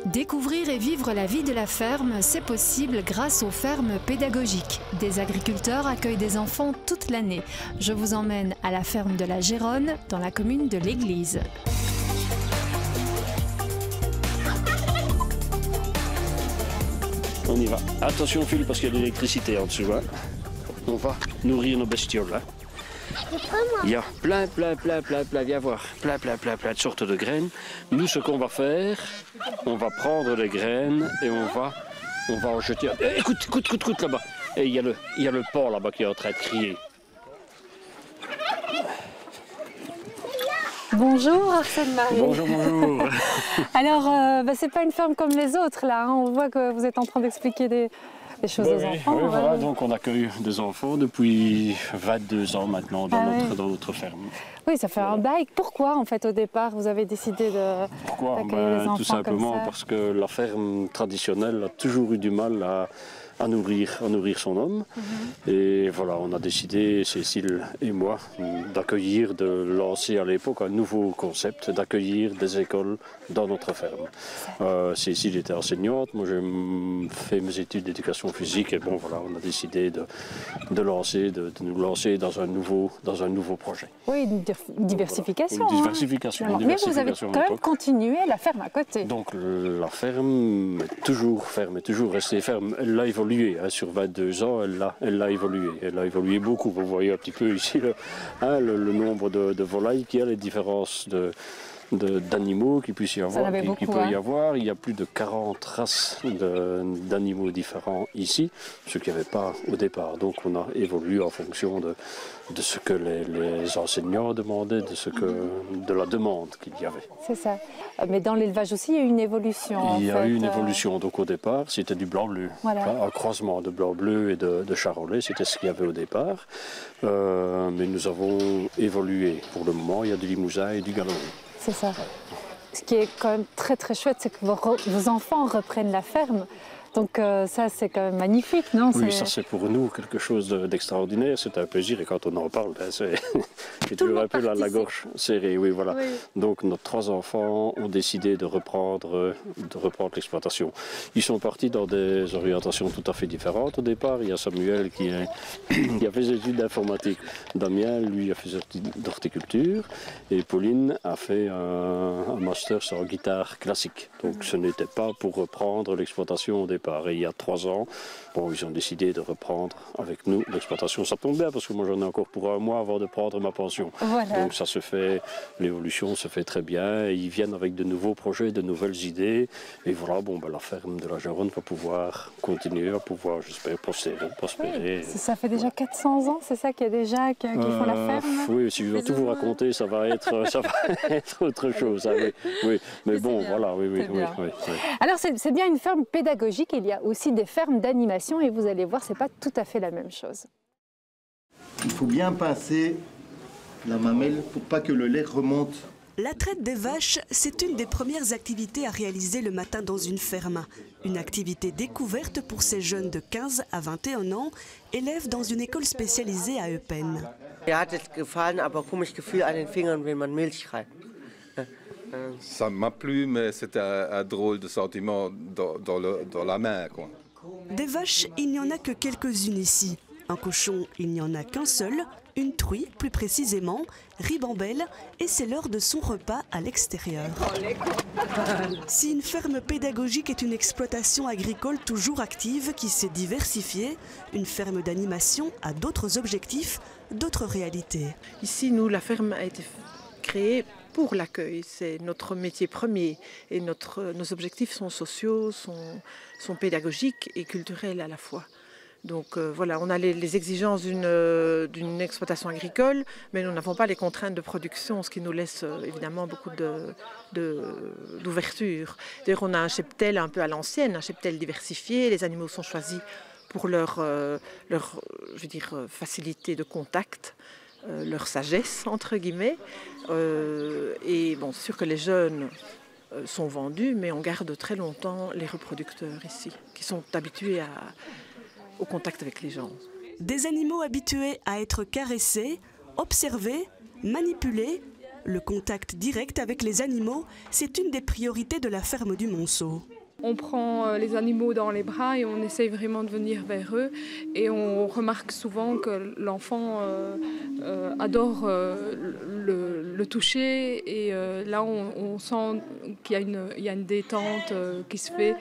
Découvrir et vivre la vie de la ferme, c'est possible grâce aux fermes pédagogiques. Des agriculteurs accueillent des enfants toute l'année. Je vous emmène à la ferme de la Géronne, dans la commune de l'Église. On y va. Attention Phil, parce qu'il y a de l'électricité en dessous. Hein. On va nourrir nos bestioles. Hein. Il y a plein, viens voir, plein de sortes de graines. Nous, ce qu'on va faire, on va prendre les graines et on va en jeter. Écoute là-bas. Et il y a le porc là-bas qui est en train de crier. Bonjour Arsène Marie. Bonjour. Alors, c'est pas une ferme comme les autres là, hein. On voit que vous êtes en train d'expliquer des choses aux enfants. Oui, voilà, donc on accueille des enfants depuis 22 ans maintenant dans notre ferme. Oui, ça fait un bail. Pourquoi en fait au départ vous avez décidé d'accueillir les enfants tout simplement comme ça? Parce que la ferme traditionnelle a toujours eu du mal à nourrir son homme. Et voilà, on a décidé, Cécile et moi, de lancer à l'époque un nouveau concept, d'accueillir des écoles dans notre ferme. Cécile était enseignante, moi j'ai fait mes études d'éducation physique et bon voilà, on a décidé de nous lancer dans un nouveau projet. Oui, une diversification. Une diversification. Mais vous avez quand même continué la ferme à côté. Donc la ferme est toujours restée ferme. Elle a évolué. Sur 22 ans, elle a évolué. Elle a évolué beaucoup. Vous voyez un petit peu ici le nombre de volailles qu'il y a, les différences d'animaux qu'il puisse y avoir. Il y a plus de 40 races d'animaux différents ici, ce qu'il n'y avait pas au départ. Donc on a évolué en fonction de ce que les enseignants demandaient, de la demande qu'il y avait. C'est ça. Mais dans l'élevage aussi, il y a eu une évolution. Il y a eu une évolution. Donc au départ, c'était du blanc-bleu. Voilà. Un croisement de blanc-bleu et de charolais, c'était ce qu'il y avait au départ. Mais nous avons évolué. Pour le moment, il y a du limousin et du galon. C'est ça. Ce qui est quand même très très chouette, c'est que vos enfants reprennent la ferme. Donc ça, c'est quand même magnifique, non? Oui, ça c'est pour nous quelque chose d'extraordinaire, c'est un plaisir et quand on en parle, j'ai toujours un peu la gorge serrée. Oui, voilà. Oui. Donc nos 3 enfants ont décidé de reprendre l'exploitation. Ils sont partis dans des orientations tout à fait différentes au départ. Il y a Samuel qui a fait des études d'informatique. Damien, lui, a fait des études d'horticulture et Pauline a fait un master en guitare classique. Donc ce n'était pas pour reprendre l'exploitation au départ. Et il y a 3 ans, ils ont décidé de reprendre avec nous l'exploitation. Ça tombe bien parce que moi j'en ai encore pour 1 mois avant de prendre ma pension. Voilà. Donc ça se fait, l'évolution se fait très bien. Et ils viennent avec de nouveaux projets, de nouvelles idées. Et voilà, la ferme de la Géronne va pouvoir continuer à pouvoir, j'espère, prospérer. Oui, ça fait déjà 400 ans, c'est ça qu'il y a déjà qui font la ferme? Oui, si je dois tout vous raconter, ça va être autre chose. Hein, oui. Mais bon, bien. Voilà, oui. Alors c'est bien une ferme pédagogique. Il y a aussi des fermes d'animation et vous allez voir, c'est pas tout à fait la même chose. Il faut bien pincer la mamelle pour pas que le lait remonte. La traite des vaches, c'est une des premières activités à réaliser le matin dans une ferme. Une activité découverte pour ces jeunes de 15 à 21 ans, élèves dans une école spécialisée à Eupen. Ça m'a plu, mais c'était un drôle de sentiment dans la main, quoi. Des vaches, il n'y en a que quelques-unes ici. Un cochon, il n'y en a qu'un seul. Une truie, plus précisément, ribambelle, et c'est l'heure de son repas à l'extérieur. Si une ferme pédagogique est une exploitation agricole toujours active qui s'est diversifiée, une ferme d'animation a d'autres objectifs, d'autres réalités. Ici, nous, la ferme a été créée pour l'accueil. C'est notre métier premier et nos objectifs sont sociaux, sont pédagogiques et culturels à la fois. Donc voilà, on a les exigences d'une exploitation agricole, mais nous n'avons pas les contraintes de production, ce qui nous laisse évidemment beaucoup d'ouverture. D'ailleurs, on a un cheptel un peu à l'ancienne, un cheptel diversifié, les animaux sont choisis pour leur facilité de contact. leur sagesse, entre guillemets. Et bon, c'est sûr que les jeunes sont vendus, mais on garde très longtemps les reproducteurs ici, qui sont habitués au contact avec les gens. Des animaux habitués à être caressés, observés, manipulés. Le contact direct avec les animaux, c'est une des priorités de la ferme du Monceau. On prend les animaux dans les bras et on essaye vraiment de venir vers eux. Et on remarque souvent que l'enfant adore le toucher. Et là, on sent qu'il y a une détente qui se fait.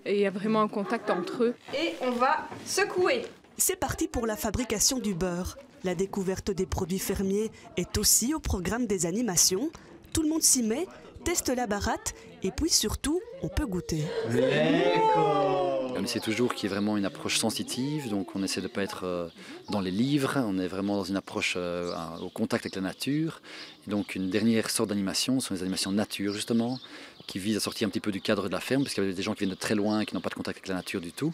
Et il y a vraiment un contact entre eux. Et on va secouer. C'est parti pour la fabrication du beurre. La découverte des produits fermiers est aussi au programme des animations. Tout le monde s'y met, teste la baratte et puis surtout, on peut goûter. On essaie toujours qu'il y ait vraiment une approche sensitive, donc on essaie de ne pas être dans les livres, on est vraiment dans une approche au contact avec la nature. Et donc une dernière sorte d'animation, ce sont les animations nature justement, qui visent à sortir un petit peu du cadre de la ferme, parce qu'il y a des gens qui viennent de très loin et qui n'ont pas de contact avec la nature du tout.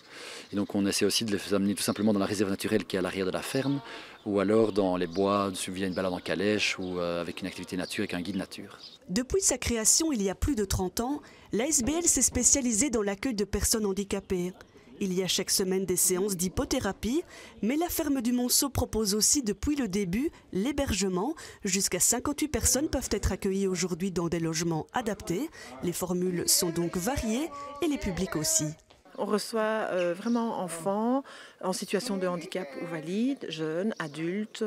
Et donc on essaie aussi de les amener tout simplement dans la réserve naturelle qui est à l'arrière de la ferme, ou alors dans les bois, via une balade en calèche, ou avec une activité nature, avec un guide nature. Depuis sa création il y a plus de 30 ans, l'ASBL s'est spécialisée dans l'accueil de personnes handicapées. Il y a chaque semaine des séances d'hypothérapie, mais la ferme du Monceau propose aussi depuis le début l'hébergement. Jusqu'à 58 personnes peuvent être accueillies aujourd'hui dans des logements adaptés. Les formules sont donc variées et les publics aussi. On reçoit vraiment enfants en situation de handicap ou valides, jeunes, adultes.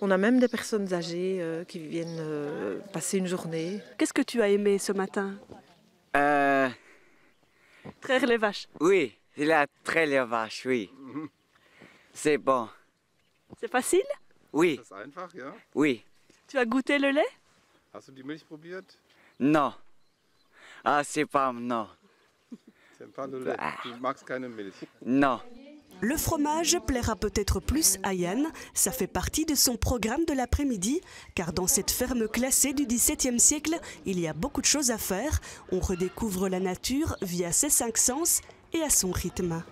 On a même des personnes âgées qui viennent passer une journée. Qu'est-ce que tu as aimé ce matin? Traire les vaches. Oui, il a traire les vaches, oui. C'est bon. C'est facile? Oui. Das ist einfach, ja? Oui. Tu as goûté le lait? Hast du die Milch probiert? Non. Ah, c'est pas non. C'est pas le lait. Tu magst keine Milch. Non. Le fromage plaira peut-être plus à Yann, ça fait partie de son programme de l'après-midi, car dans cette ferme classée du XVIIe siècle, il y a beaucoup de choses à faire. On redécouvre la nature via ses 5 sens et à son rythme.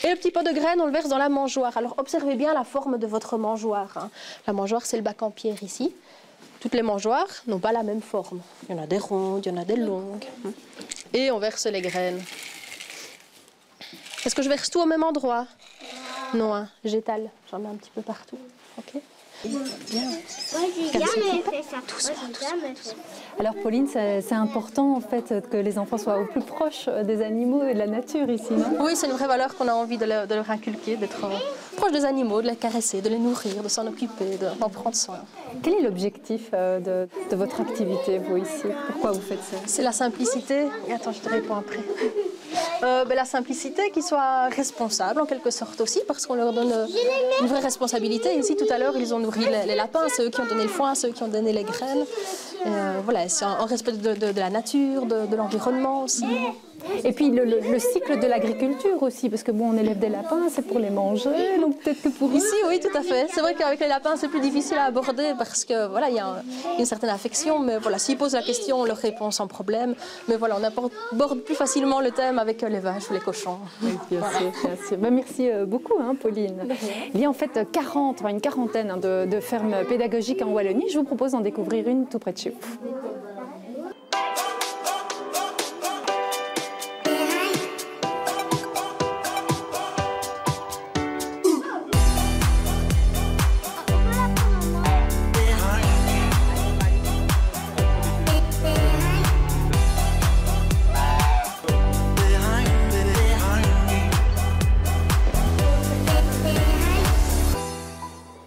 Et le petit pot de graines, on le verse dans la mangeoire. Alors observez bien la forme de votre mangeoire, hein. La mangeoire, c'est le bac en pierre ici. Toutes les mangeoires n'ont pas la même forme. Il y en a des rondes, il y en a des longues. Et on verse les graines. Est-ce que je verse tout au même endroit? Non, hein, j'étale. J'en mets un petit peu partout. Ok. Moi, j'ai jamais fait ça. Alors Pauline, c'est important en fait que les enfants soient au plus proche des animaux et de la nature ici, non? Oui, c'est une vraie valeur qu'on a envie de leur inculquer, d'être proche des animaux, de les caresser, de les nourrir, de s'en occuper, d'en prendre soin. Quel est l'objectif de votre activité, vous, ici? Pourquoi vous faites ça? C'est la simplicité. Attends, je te réponds après. La simplicité, qu'ils soient responsables en quelque sorte aussi, parce qu'on leur donne une vraie responsabilité. Ici, tout à l'heure, ils ont nourri les lapins, c'est eux qui ont donné le foin, c'est eux qui ont donné les graines. Voilà, c'est en respect de la nature, de l'environnement aussi. Et puis le cycle de l'agriculture aussi, parce que bon, on élève des lapins, c'est pour les manger, donc peut-être que pour ici, oui, tout à fait. C'est vrai qu'avec les lapins, c'est plus difficile à aborder parce que voilà, il y a une certaine affection, mais voilà, s'ils posent la question, on leur répond sans problème. Mais voilà, on aborde plus facilement le thème avec les vaches ou les cochons. Oui, bien sûr, bien sûr. Ben, merci beaucoup, hein, Pauline. Il y a en fait une quarantaine de fermes pédagogiques en Wallonie. Je vous propose d'en découvrir une tout près de chez vous.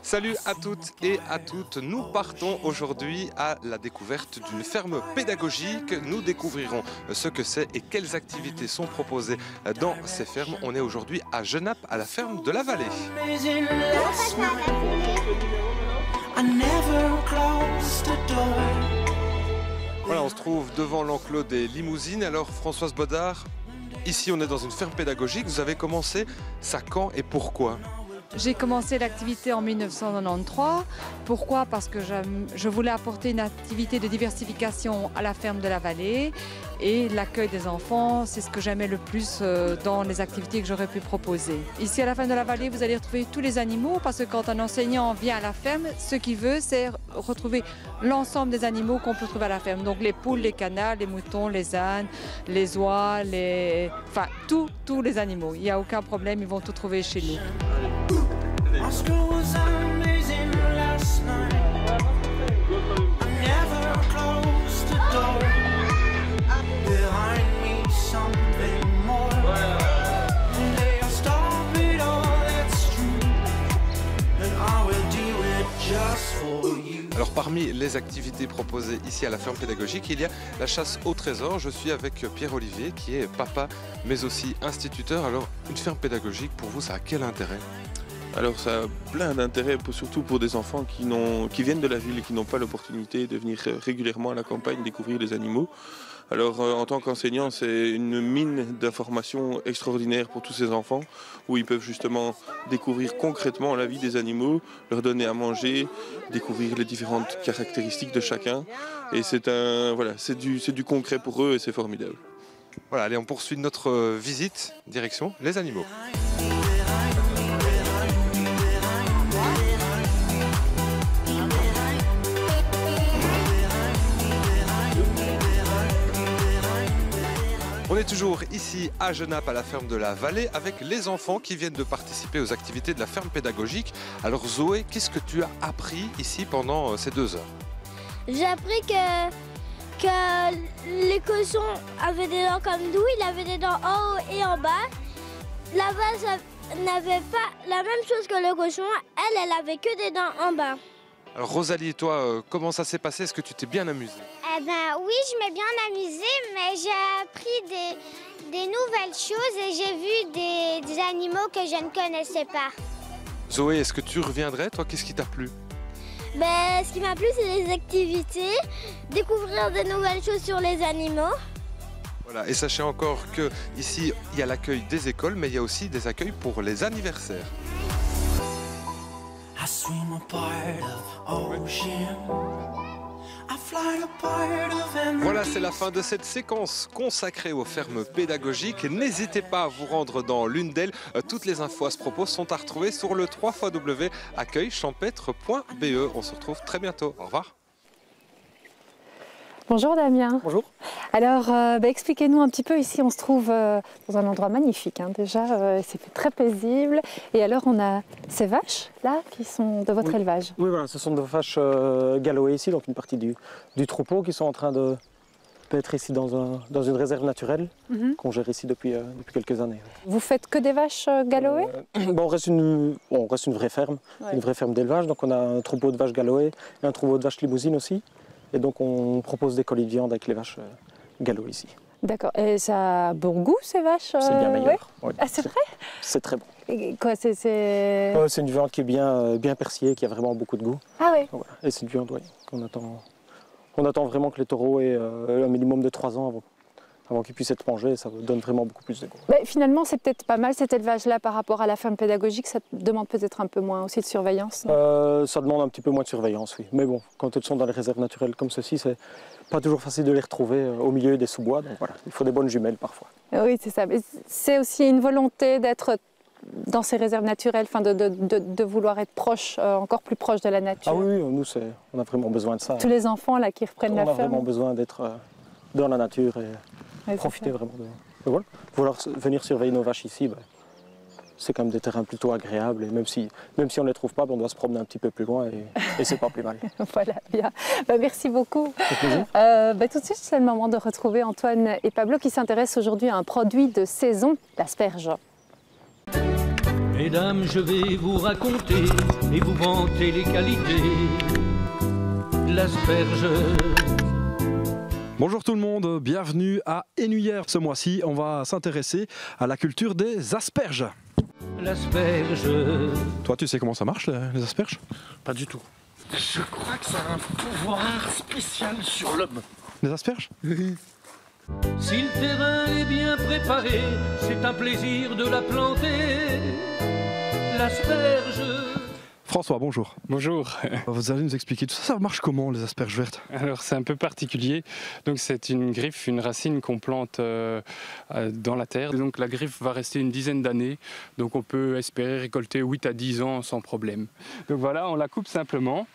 Salut à toutes et à toutes, nous partons aujourd'hui à la découverte d'une ferme pédagogique. Nous découvrirons ce que c'est et quelles activités sont proposées dans ces fermes. On est aujourd'hui à Genappe, à la ferme de la Vallée. Voilà, on se trouve devant l'enclos des limousines. Alors Françoise Bodard, ici on est dans une ferme pédagogique. Vous avez commencé ça quand et pourquoi ? J'ai commencé l'activité en 1993. Pourquoi? Parce que je voulais apporter une activité de diversification à la ferme de la Vallée. Et l'accueil des enfants, c'est ce que j'aimais le plus dans les activités que j'aurais pu proposer. Ici, à la ferme de la Vallée, vous allez retrouver tous les animaux parce que quand un enseignant vient à la ferme, ce qu'il veut, c'est retrouver l'ensemble des animaux qu'on peut trouver à la ferme. Donc les poules, les canards, les moutons, les ânes, les oies, enfin tous les animaux. Il n'y a aucun problème, ils vont tout trouver chez nous. Alors parmi les activités proposées ici à la ferme pédagogique, il y a la chasse au trésor. Je suis avec Pierre-Olivier qui est papa mais aussi instituteur. Alors une ferme pédagogique pour vous, ça a quel intérêt? Alors ça a plein d'intérêts, surtout pour des enfants qui viennent de la ville et qui n'ont pas l'opportunité de venir régulièrement à la campagne découvrir les animaux. Alors en tant qu'enseignant, c'est une mine d'informations extraordinaire pour tous ces enfants où ils peuvent justement découvrir concrètement la vie des animaux, leur donner à manger, découvrir les différentes caractéristiques de chacun. Et c'est du concret pour eux et c'est formidable. Voilà, allez, on poursuit notre visite, direction les animaux. On est toujours ici à Genappe, à la ferme de la Vallée, avec les enfants qui viennent de participer aux activités de la ferme pédagogique. Alors Zoé, qu'est-ce que tu as appris ici pendant ces 2 heures? J'ai appris que les cochons avaient des dents comme nous, il avait des dents en haut et en bas. La vache n'avait pas la même chose que le cochon, elle avait que des dents en bas. Alors Rosalie, toi, comment ça s'est passé? Est-ce que tu t'es bien amusée? Eh ben oui, je m'ai bien amusée, mais j'ai appris des nouvelles choses et j'ai vu des animaux que je ne connaissais pas. Zoé, est-ce que tu reviendrais? Toi, qu'est-ce qui t'a plu? Ben, ce qui m'a plu, c'est les activités, découvrir de nouvelles choses sur les animaux. Voilà, et sachez encore qu'ici, il y a l'accueil des écoles, mais il y a aussi des accueils pour les anniversaires. Voilà, c'est la fin de cette séquence consacrée aux fermes pédagogiques. N'hésitez pas à vous rendre dans l'une d'elles. Toutes les infos à ce propos sont à retrouver sur le www.accueilchampêtre.be. On se retrouve très bientôt. Au revoir. Bonjour Damien. Bonjour. Alors, expliquez-nous un petit peu, ici on se trouve dans un endroit magnifique, hein, déjà, c'est très paisible. Et alors on a ces vaches là qui sont de votre élevage. Oui, voilà, ce sont des vaches Galloway ici, donc une partie du troupeau qui sont en train de être ici dans une réserve naturelle qu'on gère ici depuis quelques années. Vous faites que des vaches Galloway? On reste une vraie ferme, une vraie ferme d'élevage, donc on a un troupeau de vaches Galloway et un troupeau de vaches Limousine aussi. Et donc on propose des colis de viande avec les vaches Galloway ici. D'accord. Et ça a bon goût ces vaches? C'est bien meilleur. Oui. Ah, c'est vrai? C'est très bon. Et quoi, c'est une viande qui est bien persillée, qui a vraiment beaucoup de goût. Ah oui. Voilà. Et c'est une viande qu'on attend. On attend vraiment que les taureaux aient un minimum de 3 ans avant qu'ils puissent être mangés, ça donne vraiment beaucoup plus de goût. Finalement, c'est peut-être pas mal cet élevage-là par rapport à la ferme pédagogique, ça demande peut-être un peu moins aussi de surveillance? Ça demande un petit peu moins de surveillance, oui. Mais bon, quand elles sont dans les réserves naturelles comme ceci, c'est pas toujours facile de les retrouver au milieu des sous-bois, donc voilà, il faut des bonnes jumelles parfois. Oui, c'est ça. Mais c'est aussi une volonté d'être dans ces réserves naturelles, de vouloir être proche, encore plus proche de la nature. Ah oui, nous, on a vraiment besoin de ça. Tous les enfants là qui reprennent la ferme. On a vraiment besoin d'être dans la nature et profiter vraiment de... Et voilà. Vouloir venir surveiller nos vaches ici, c'est quand même des terrains plutôt agréables. Et même si on ne les trouve pas, on doit se promener un petit peu plus loin et c'est pas plus mal. Voilà, bien. Merci beaucoup. Tout de suite, c'est le moment de retrouver Antoine et Pablo qui s'intéressent aujourd'hui à un produit de saison, l'asperge. Mesdames, je vais vous raconter et vous vanter les qualités de l'asperge. Bonjour tout le monde, bienvenue à Énuyère. Ce mois-ci, on va s'intéresser à la culture des asperges. L'asperge. Toi, tu sais comment ça marche, les asperges? Pas du tout. Je crois que ça a un pouvoir spécial sur l'homme. Les asperges? Si le terrain est bien préparé, c'est un plaisir de la planter. L'asperge. François, bonjour. Bonjour. Vous allez nous expliquer tout ça, ça marche comment les asperges vertes? Alors c'est un peu particulier, donc c'est une griffe, une racine qu'on plante dans la terre. Donc la griffe va rester une dizaine d'années, donc on peut espérer récolter 8 à 10 ans sans problème. Donc voilà, on la coupe simplement.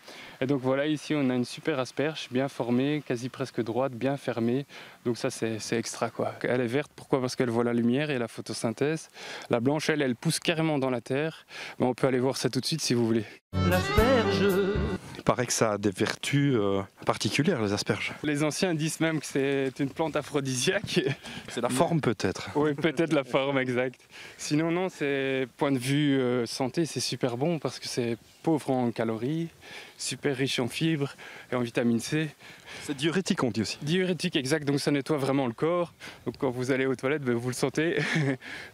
Et donc voilà, ici on a une super asperge, bien formée, quasi presque droite, bien fermée. Donc ça c'est extra quoi. Elle est verte, pourquoi? Parce qu'elle voit la lumière et la photosynthèse. La blanche, elle pousse carrément dans la terre. Mais on peut aller voir ça tout de suite si vous voulez. L'asperge. Il paraît que ça a des vertus particulières, les asperges. Les anciens disent même que c'est une plante aphrodisiaque. C'est la forme peut-être. Oui, peut-être la forme, exact. Sinon, non, c'est point de vue santé, c'est super bon parce que c'est pauvre en calories, super riche en fibres et en vitamine C. C'est diurétique, on dit aussi. Diurétique, exact, donc ça nettoie vraiment le corps. Donc quand vous allez aux toilettes, vous le sentez.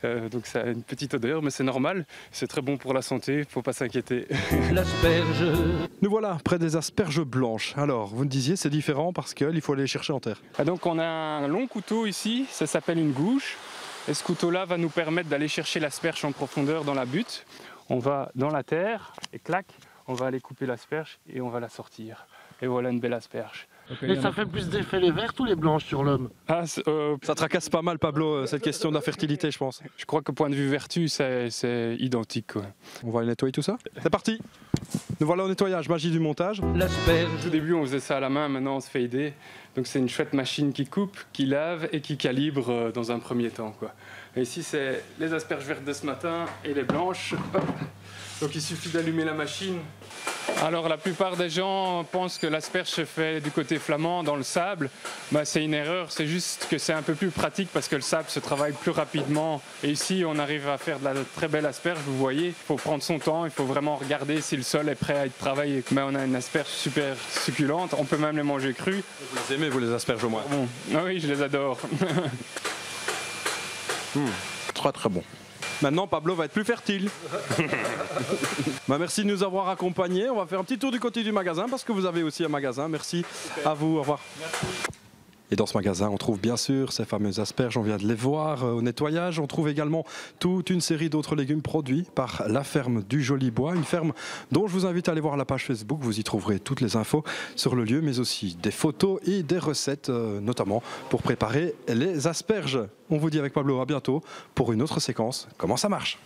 Donc ça a une petite odeur, mais c'est normal. C'est très bon pour la santé, il ne faut pas s'inquiéter. L'asperge. Nous voilà près des asperges blanches. Alors, vous me disiez, c'est différent parce qu'il faut aller les chercher en terre. Donc on a un long couteau ici, ça s'appelle une gouche. Et ce couteau-là va nous permettre d'aller chercher l'asperge en profondeur dans la butte. On va dans la terre et clac, on va aller couper l'asperge et on va la sortir. Et voilà une belle asperge. Et ça fait plus d'effet les vertes ou les blanches sur l'homme? Ça tracasse pas mal, Pablo, cette question de la fertilité, je pense. Je crois que point de vue vertu, c'est identique. Quoi. On va aller nettoyer tout ça. C'est parti. Nous voilà au nettoyage, magie du montage. L'asperge. Au début, on faisait ça à la main, maintenant on se fait aider. Donc c'est une chouette machine qui coupe, qui lave et qui calibre dans un premier temps. Quoi. Et ici, c'est les asperges vertes de ce matin et les blanches. Hop. Donc il suffit d'allumer la machine. Alors la plupart des gens pensent que l'asperge se fait du côté flamand dans le sable. C'est une erreur, c'est juste que c'est un peu plus pratique parce que le sable se travaille plus rapidement. Et ici on arrive à faire de la très belle asperge, vous voyez. Il faut prendre son temps, il faut vraiment regarder si le sol est prêt à être travaillé. Mais on a une asperge super succulente, on peut même les manger crues. Vous les aimez vous les asperges au moins? Bon. Ah oui, je les adore. Très très bon. Maintenant, Pablo va être plus fertile. Merci de nous avoir accompagnés. On va faire un petit tour du côté du magasin parce que vous avez aussi un magasin. Merci à vous. Au revoir. Merci. Et dans ce magasin, on trouve bien sûr ces fameuses asperges. On vient de les voir au nettoyage. On trouve également toute une série d'autres légumes produits par la ferme du Joli Bois. Une ferme dont je vous invite à aller voir la page Facebook. Vous y trouverez toutes les infos sur le lieu, mais aussi des photos et des recettes, notamment pour préparer les asperges. On vous dit avec Pablo à bientôt pour une autre séquence. Comment ça marche?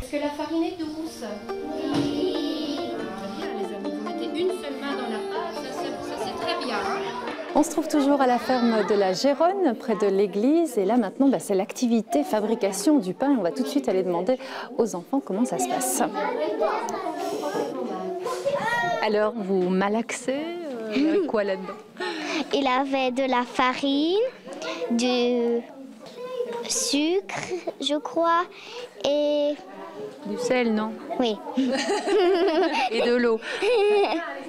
Est-ce que la farine est douce? On se trouve toujours à la ferme de la Géronne, près de l'église. Et là, maintenant, c'est l'activité fabrication du pain. On va tout de suite aller demander aux enfants comment ça se passe. Alors, vous malaxez quoi là-dedans? Il avait de la farine, du sucre, je crois, et... Du sel, non? Oui. Et de l'eau.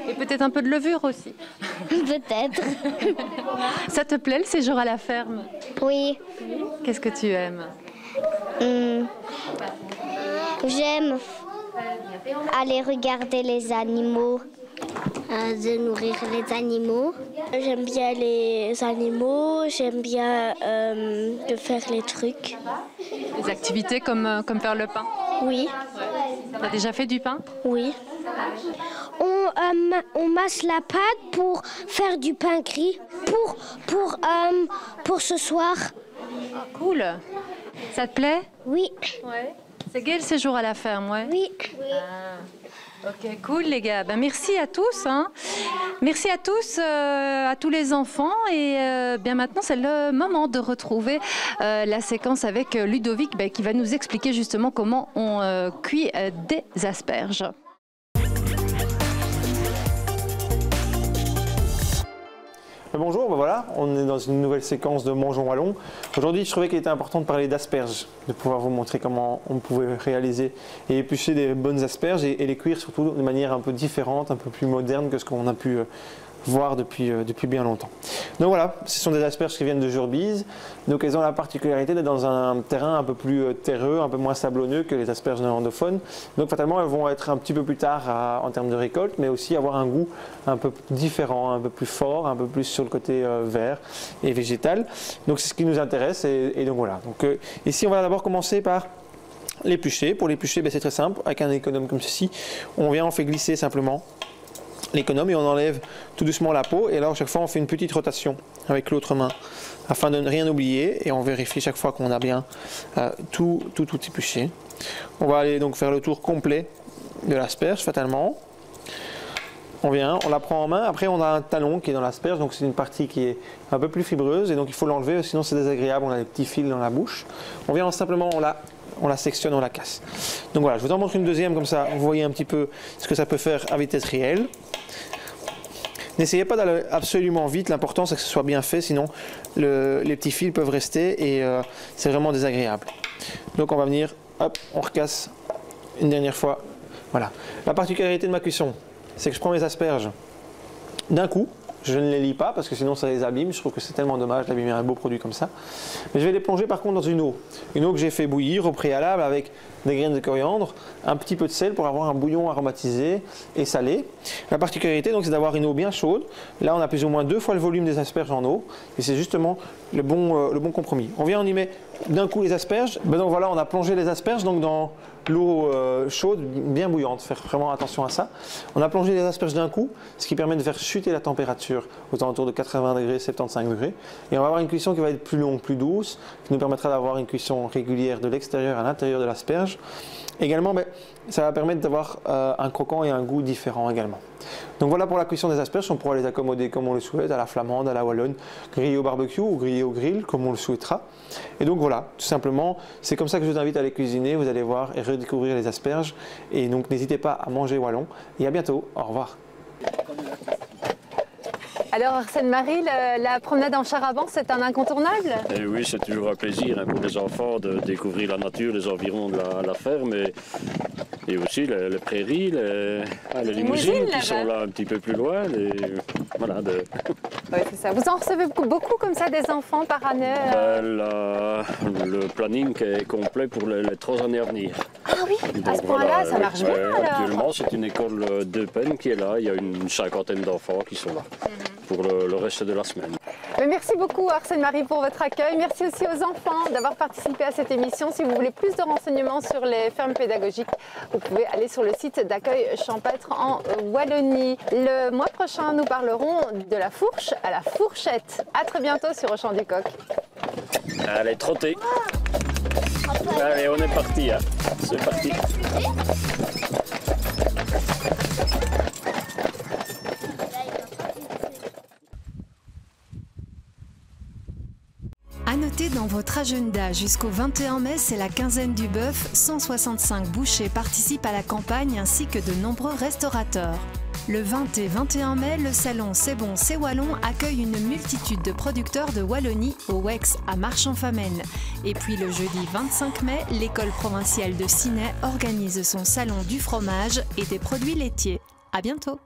Et peut-être un peu de levure aussi. Peut-être. Ça te plaît le séjour à la ferme? Oui. Qu'est-ce que tu aimes? J'aime aller regarder les animaux. De nourrir les animaux. J'aime bien les animaux, j'aime bien de faire les trucs. Des activités comme faire le pain? Oui. Tu as déjà fait du pain? Oui. On masse la pâte pour faire du pain gris pour ce soir. Cool. Ça te plaît? Oui. Ouais. C'est gai le séjour à la ferme, ouais? Oui. Ok, cool les gars. Merci à tous. Merci à tous, à tous les enfants. Et bien maintenant, c'est le moment de retrouver la séquence avec Ludovic qui va nous expliquer justement comment on cuit des asperges. Bonjour, voilà, on est dans une nouvelle séquence de Mangeons Wallons. Aujourd'hui, je trouvais qu'il était important de parler d'asperges, de pouvoir vous montrer comment on pouvait réaliser et éplucher des bonnes asperges et les cuire surtout de manière un peu différente, un peu plus moderne que ce qu'on a pu voir depuis bien longtemps. Donc voilà, ce sont des asperges qui viennent de Jurbise. Donc elles ont la particularité d'être dans un terrain un peu plus terreux, un peu moins sablonneux que les asperges néerlandophones. Donc fatalement, elles vont être un petit peu plus tard en termes de récolte, mais aussi avoir un goût un peu différent, un peu plus fort, un peu plus sur le côté vert et végétal. Donc c'est ce qui nous intéresse et donc voilà. Donc ici, on va d'abord commencer par l'éplucher. Pour l'éplucher, c'est très simple. Avec un économe comme ceci, on fait glisser simplement l'économe et on enlève tout doucement la peau. Et là, à chaque fois, on fait une petite rotation avec l'autre main afin de ne rien oublier. Et on vérifie chaque fois qu'on a bien tout épluché. On va aller donc faire le tour complet de l'asperge, fatalement. On vient, on la prend en main. Après, on a un talon qui est dans l'asperge. Donc, c'est une partie qui est un peu plus fibreuse. Et donc, il faut l'enlever, sinon c'est désagréable. On a des petits fils dans la bouche. On vient simplement, on la sectionne, on la casse. Donc voilà, je vous en montre une deuxième comme ça, vous voyez un petit peu ce que ça peut faire à vitesse réelle. N'essayez pas d'aller absolument vite, l'important c'est que ce soit bien fait, sinon les petits fils peuvent rester et c'est vraiment désagréable. Donc on va venir, hop, on recasse une dernière fois. Voilà. La particularité de ma cuisson, c'est que je prends mes asperges d'un coup. Je ne les lis pas parce que sinon ça les abîme. Je trouve que c'est tellement dommage d'abîmer un beau produit comme ça. Mais je vais les plonger par contre dans une eau. Une eau que j'ai fait bouillir au préalable avec des graines de coriandre, un petit peu de sel pour avoir un bouillon aromatisé et salé. La particularité donc c'est d'avoir une eau bien chaude. Là on a plus ou moins 2 fois le volume des asperges en eau. Et c'est justement le bon compromis. On vient, on y met d'un coup les asperges. Donc voilà, on a plongé les asperges donc dans l'eau chaude, bien bouillante. Faire vraiment attention à ça. On a plongé les asperges d'un coup, ce qui permet de faire chuter la température aux alentours de 80 degrés, 75 degrés. Et on va avoir une cuisson qui va être plus longue, plus douce, qui nous permettra d'avoir une cuisson régulière de l'extérieur à l'intérieur de l'asperge. Également, ça va permettre d'avoir un croquant et un goût différent également. Donc voilà pour la cuisson des asperges, on pourra les accommoder comme on le souhaite, à la flamande, à la wallonne, grillées au barbecue ou grillées au grill, comme on le souhaitera. Et donc voilà, tout simplement, c'est comme ça que je vous invite à les cuisiner, vous allez voir et redécouvrir les asperges. Et donc n'hésitez pas à manger wallon. Et à bientôt, au revoir. Alors Arsène-Marie, la promenade en char à banc, c'est un incontournable? Et oui, c'est toujours un plaisir pour les enfants de découvrir la nature, les environs de la ferme et aussi les prairies, les limousines qui sont là un petit peu plus loin. Voilà, Oui, c'est ça. Vous en recevez beaucoup comme ça des enfants par année? Le planning est complet pour les 3 années à venir. Ah oui, donc, à ce point-là, ça marche bien alors. Actuellement, c'est une école d'Eupen qui est là. Il y a une 50aine d'enfants qui sont là pour le reste de la semaine. Mais merci beaucoup Arsène-Marie pour votre accueil. Merci aussi aux enfants d'avoir participé à cette émission. Si vous voulez plus de renseignements sur les fermes pédagogiques, vous pouvez aller sur le site d'accueil champêtre en Wallonie. Le mois prochain, nous parlerons de la fourche à la fourchette. À très bientôt sur Au Champ du Coq. Allez, trottez. Allez, on est parti. Hein. C'est parti. À noter dans votre agenda, jusqu'au 21 mai, c'est la quinzaine du bœuf. 165 bouchers participent à la campagne ainsi que de nombreux restaurateurs. Le 20 et 21 mai, le salon C'est bon, c'est Wallon accueille une multitude de producteurs de Wallonie au WEX à Marchand-Famenne. Et puis le jeudi 25 mai, l'école provinciale de Ciney organise son salon du fromage et des produits laitiers. À bientôt.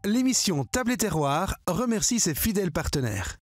L'émission Table et Terroir remercie ses fidèles partenaires.